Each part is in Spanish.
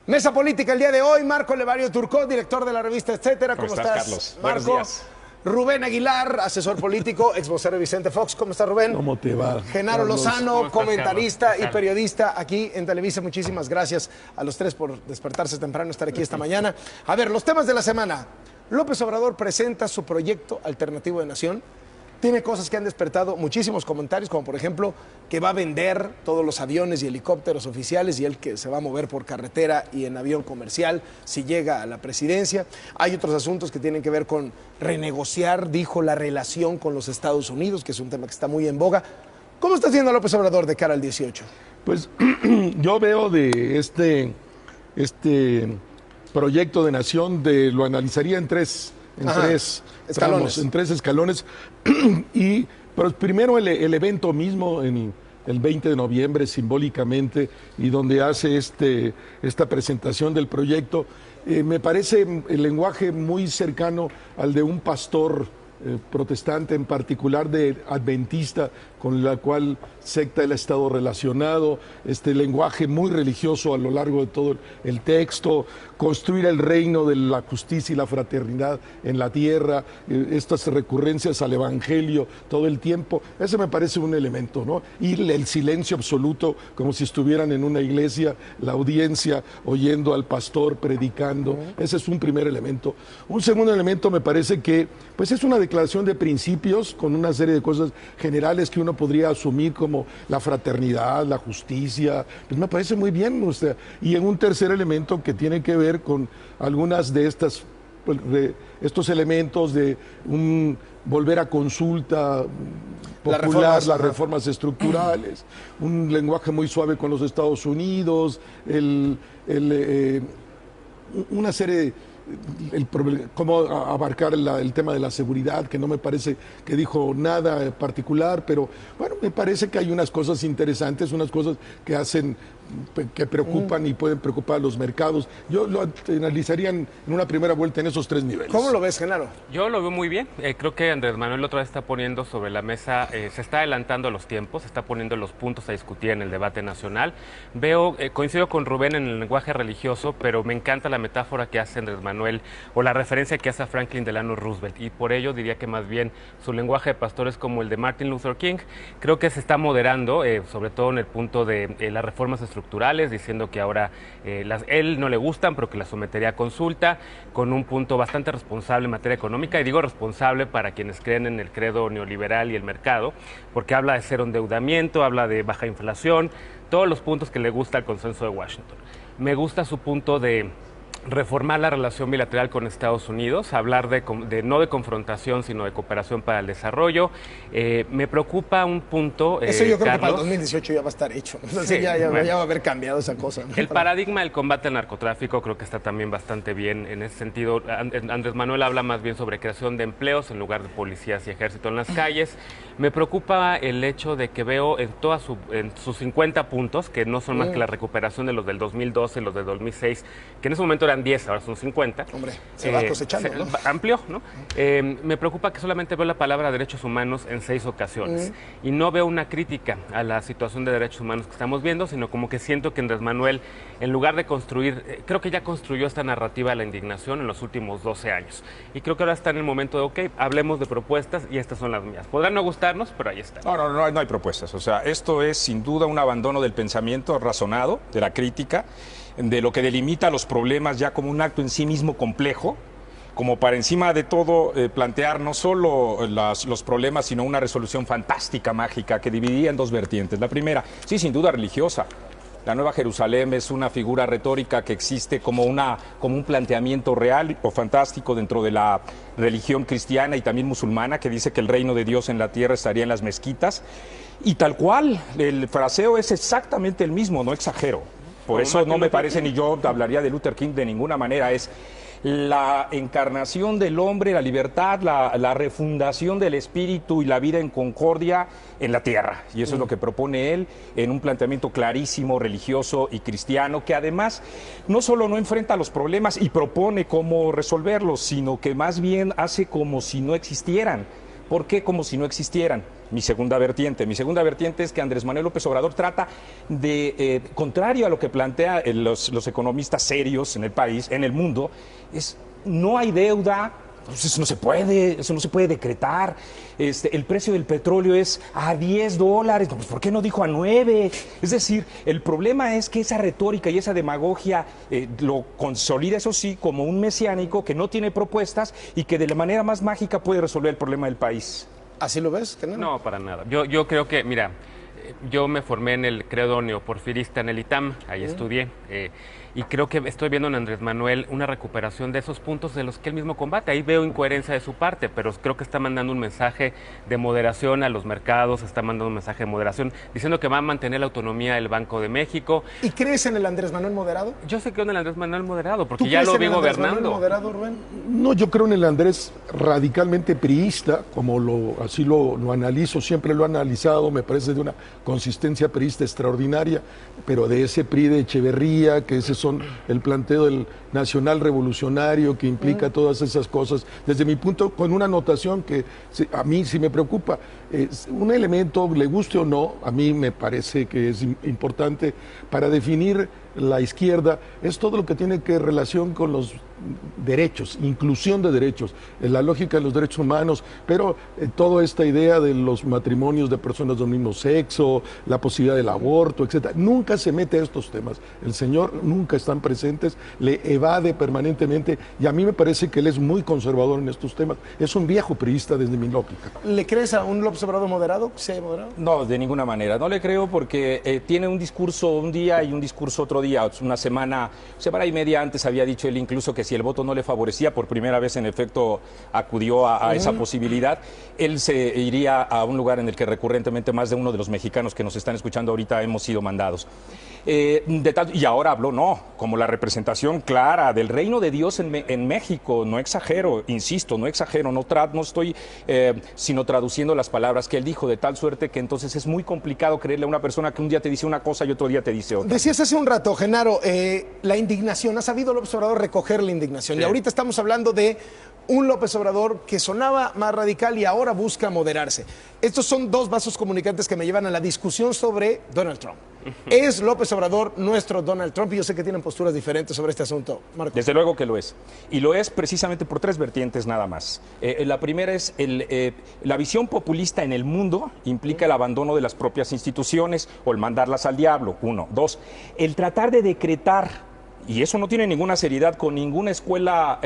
Mesa política el día de hoy, Marco Levario Turcot, director de la revista Etcétera. ¿Cómo estás, Carlos? Marco? Buenos días. Rubén Aguilar, asesor político, ex vocero de Vicente Fox. ¿Cómo está, Rubén? ¿Cómo te va, Genaro Carlos? Lozano, comentarista y periodista aquí en Televisa. Muchísimas gracias a los tres por despertarse temprano, estar aquí esta mañana. A ver, los temas de la semana. López Obrador presenta su proyecto alternativo de nación. Tiene cosas que han despertado muchísimos comentarios, como por ejemplo que va a vender todos los aviones y helicópteros oficiales y él que se va a mover por carretera y en avión comercial si llega a la presidencia. Hay otros asuntos que tienen que ver con renegociar, dijo, la relación con los Estados Unidos, que es un tema que está muy en boga. ¿Cómo está haciendo López Obrador de cara al 18? Pues yo veo de este proyecto de nación, lo analizaría en tres escalones. En tres escalones. Y pero primero el evento mismo el 20 de noviembre simbólicamente y donde hace esta presentación del proyecto, me parece el lenguaje muy cercano al de un pastor protestante, en particular de adventista, con la cual secta él ha estado relacionado, este lenguaje muy religioso a lo largo de todo el texto, construir el reino de la justicia y la fraternidad en la tierra, estas recurrencias al evangelio todo el tiempo, ese me parece un elemento, ¿no? Y el silencio absoluto, como si estuvieran en una iglesia, la audiencia oyendo al pastor predicando, ese es un primer elemento. Un segundo elemento me parece que pues es una declaración de principios con una serie de cosas generales que uno podría asumir como la fraternidad, la justicia, pues me parece muy bien. O sea, y en un tercer elemento que tiene que ver con algunas de estos elementos de volver a consulta popular, las reformas estructurales, un lenguaje muy suave con los Estados Unidos, una serie cómo abarcar el tema de la seguridad, que no me parece que dijo nada particular, pero bueno, me parece que hay unas cosas interesantes, unas cosas que preocupan y pueden preocupar a los mercados. Yo lo analizaría en una primera vuelta en esos tres niveles. ¿Cómo lo ves, Genaro? Yo lo veo muy bien. Creo que Andrés Manuel otra vez está poniendo sobre la mesa, se está adelantando los tiempos, se está poniendo los puntos a discutir en el debate nacional. Coincido con Rubén en el lenguaje religioso, pero me encanta la metáfora que hace Andrés Manuel o la referencia que hace a Franklin Delano Roosevelt, y por ello diría que más bien su lenguaje de pastor es como el de Martin Luther King. Creo que se está moderando, sobre todo en el punto de las reformas estructurales, diciendo que ahora él no le gustan, pero que las sometería a consulta, con un punto bastante responsable en materia económica, y digo responsable para quienes creen en el credo neoliberal y el mercado, porque habla de cero endeudamiento, habla de baja inflación, todos los puntos que le gusta al consenso de Washington. Me gusta su punto de reformar la relación bilateral con Estados Unidos, hablar no de confrontación, sino de cooperación para el desarrollo. Me preocupa un punto, eso yo creo Carlos, que para el 2018 ya va a estar hecho, ¿no? Sí, ya va a haber cambiado esa cosa, ¿no? El paradigma del combate al narcotráfico creo que está también bastante bien en ese sentido. Andrés Manuel habla más bien sobre creación de empleos en lugar de policías y ejército en las calles. Me preocupa el hecho de que veo en sus 50 puntos, que no son más que la recuperación de los del 2012, los del 2006, que en ese momento eran 10, ahora son 50. Hombre, se va cosechando, ¿no? Amplió, ¿no? Me preocupa que solamente veo la palabra derechos humanos en 6 ocasiones. Y no veo una crítica a la situación de derechos humanos que estamos viendo, sino como que siento que Andrés Manuel, en lugar de construir, creo que ya construyó esta narrativa de la indignación en los últimos 12 años. Y creo que ahora está en el momento de, ok, hablemos de propuestas y estas son las mías. Podrán no gustarnos, pero ahí está. No hay propuestas. O sea, esto es sin duda un abandono del pensamiento razonado, de la crítica, de lo que delimita los problemas ya como un acto en sí mismo complejo, como para encima de todo plantear no solo los problemas, sino una resolución fantástica, mágica, que dividía en dos vertientes. La primera, sí, sin duda religiosa. La Nueva Jerusalén es una figura retórica que existe como un planteamiento real o fantástico dentro de la religión cristiana y también musulmana, que dice que el reino de Dios en la tierra estaría en las mezquitas. Y tal cual, el fraseo es exactamente el mismo, no exagero. Por eso no me parece, ni yo hablaría de Luther King de ninguna manera, es la encarnación del hombre, la libertad, la refundación del espíritu y la vida en concordia en la tierra. Y eso es lo que propone él en un planteamiento clarísimo, religioso y cristiano, que además no solo no enfrenta los problemas y propone cómo resolverlos, sino que más bien hace como si no existieran. ¿Por qué como si no existieran? mi segunda vertiente. Mi segunda vertiente es que Andrés Manuel López Obrador trata de, contrario a lo que plantean los economistas serios en el país, en el mundo, no hay deuda. Eso no se puede decretar. El precio del petróleo es a $10. Pues, ¿por qué no dijo a 9? Es decir, el problema es que esa retórica y esa demagogia lo consolida, eso sí, como un mesiánico que no tiene propuestas y que de la manera más mágica puede resolver el problema del país. ¿Así lo ves? No, para nada. Yo creo que, mira, yo me formé en el credo neoporfirista en el ITAM, ahí estudié, y creo que estoy viendo en Andrés Manuel una recuperación de esos puntos de los que él mismo combate. Ahí veo incoherencia de su parte, pero creo que está mandando un mensaje de moderación a los mercados, está mandando un mensaje de moderación, diciendo que va a mantener la autonomía del Banco de México. ¿Y crees en el Andrés Manuel moderado? Yo sé que en el Andrés Manuel moderado, porque ya lo vi gobernando. Moderado, Rubén? No, yo creo en el Andrés radicalmente priista, como así lo analizo, siempre lo he analizado, me parece de una consistencia priista extraordinaria, pero de ese PRI de Echeverría, que ese son el planteo del nacional revolucionario que implica todas esas cosas, desde mi punto, con una anotación que a mí sí me preocupa. Un elemento, le guste o no, a mí me parece que es importante para definir la izquierda, es todo lo que tiene que relación con los derechos, inclusión de derechos, la lógica de los derechos humanos, pero toda esta idea de los matrimonios de personas del mismo sexo, la posibilidad del aborto, etcétera, nunca se mete a estos temas. El señor nunca están presentes, le evade permanentemente y a mí me parece que él es muy conservador en estos temas. Es un viejo priista desde mi lógica. ¿Le crees a un López Obrador moderado? ¿Sí, moderado? No, de ninguna manera. No le creo porque tiene un discurso un día y un discurso otro día. Una semana y media antes había dicho él incluso que si el voto no le favorecía, por primera vez en efecto acudió a esa posibilidad, él se iría a un lugar en el que recurrentemente más de uno de los mexicanos que nos están escuchando ahorita hemos sido mandados. Y ahora habló, como la representación clara del reino de Dios en México, no exagero, insisto, no exagero, no estoy sino traduciendo las palabras que él dijo, de tal suerte que entonces es muy complicado creerle a una persona que un día te dice una cosa y otro día te dice otra. Decías hace un rato, Genaro, la indignación, ha sabido López Obrador recoger la indignación, sí. Y ahorita estamos hablando de un López Obrador que sonaba más radical y ahora busca moderarse. Estos son dos vasos comunicantes que me llevan a la discusión sobre Donald Trump. ¿Es López Obrador nuestro Donald Trump? Y yo sé que tienen posturas diferentes sobre este asunto, Marcos. Desde luego que lo es. Y lo es precisamente por tres vertientes nada más. La primera es la visión populista en el mundo implica el abandono de las propias instituciones o el mandarlas al diablo, 1. 2, el tratar de decretar. Y eso no tiene ninguna seriedad con ninguna escuela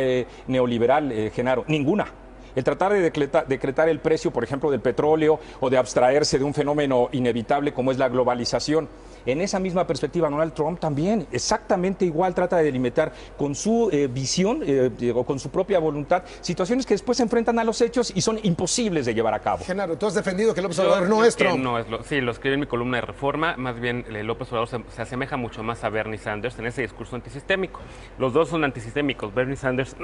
neoliberal, Genaro, ninguna. El tratar de decretar el precio, por ejemplo, del petróleo o de abstraerse de un fenómeno inevitable como es la globalización. En esa misma perspectiva, Donald Trump también exactamente igual trata de delimitar con su visión o con su propia voluntad situaciones que después se enfrentan a los hechos y son imposibles de llevar a cabo. Genaro, tú has defendido que López Obrador no es Trump. Sí, lo escribí en mi columna de Reforma. Más bien, López Obrador se asemeja mucho más a Bernie Sanders en ese discurso antisistémico. Los dos son antisistémicos, Bernie Sanders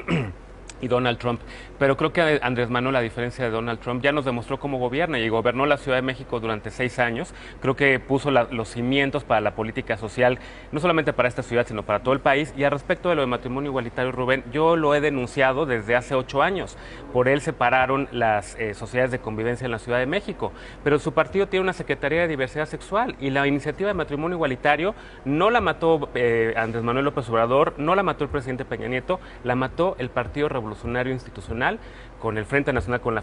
y Donald Trump, pero creo que Andrés Manuel, a diferencia de Donald Trump, ya nos demostró cómo gobierna y gobernó la Ciudad de México durante 6 años. Creo que puso los cimientos para la política social, no solamente para esta ciudad, sino para todo el país. Y al respecto de lo de matrimonio igualitario, Rubén, yo lo he denunciado desde hace 8 años. Por él se pararon las sociedades de convivencia en la Ciudad de México, pero su partido tiene una Secretaría de Diversidad Sexual y la iniciativa de matrimonio igualitario no la mató Andrés Manuel López Obrador, no la mató el presidente Peña Nieto, la mató el Partido Revolucionario Institucional con el Frente Nacional por la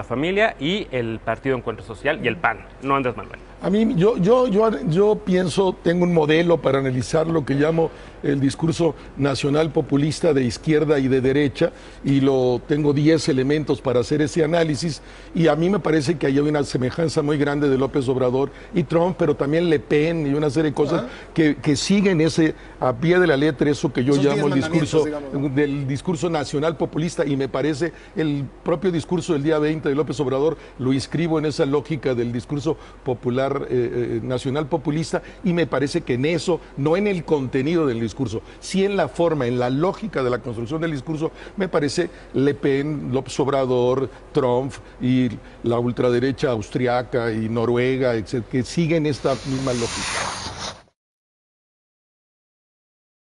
Familia y el Partido Encuentro Social y el PAN, no Andrés Manuel. A mí, yo pienso, tengo un modelo para analizar lo que llamo el discurso nacional populista de izquierda y de derecha, y tengo 10 elementos para hacer ese análisis, y a mí me parece que hay una semejanza muy grande de López Obrador y Trump, pero también Le Pen y una serie de cosas que siguen a pie de la letra eso que yo llamo el discurso nacional populista, y me parece el propio discurso del día 20 de López Obrador lo inscribo en esa lógica del discurso popular nacional populista, y me parece que en eso, no en el contenido del discurso, sí en la forma, en la lógica de la construcción del discurso, me parece Le Pen, López Obrador, Trump y la ultraderecha austriaca y noruega, etcétera, que siguen esta misma lógica.